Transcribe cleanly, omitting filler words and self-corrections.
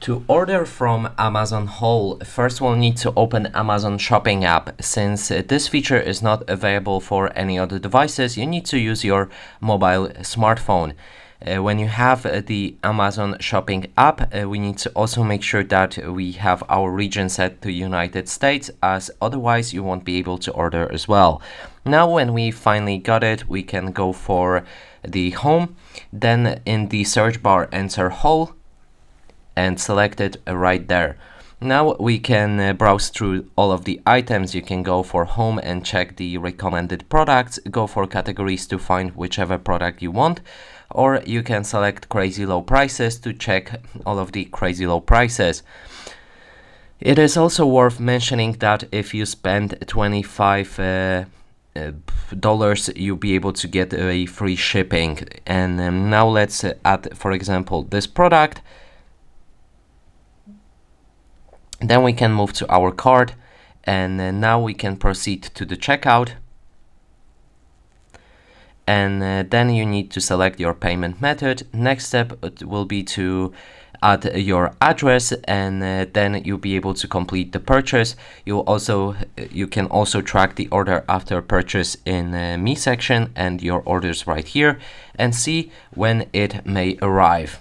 To order from Amazon Haul, first we'll need to open Amazon Shopping app. Since this feature is not available for any other devices, you need to use your mobile smartphone. When you have the Amazon Shopping app, we need to also make sure that we have our region set to United States, as otherwise you won't be able to order as well. Now when we finally got it, we can go for the home, then in the search bar enter Haul, and select it right there. Now we can browse through all of the items. You can go for home and check the recommended products, go for categories to find whichever product you want, or you can select crazy low prices to check all of the crazy low prices. It is also worth mentioning that if you spend $25 you'll be able to get a free shipping. And now let's add, for example, this product. Then we can move to our cart, and now we can proceed to the checkout. And then you need to select your payment method. Next step will be to add your address, and then you'll be able to complete the purchase. You can also track the order after purchase in me section and your orders right here, and see when it may arrive.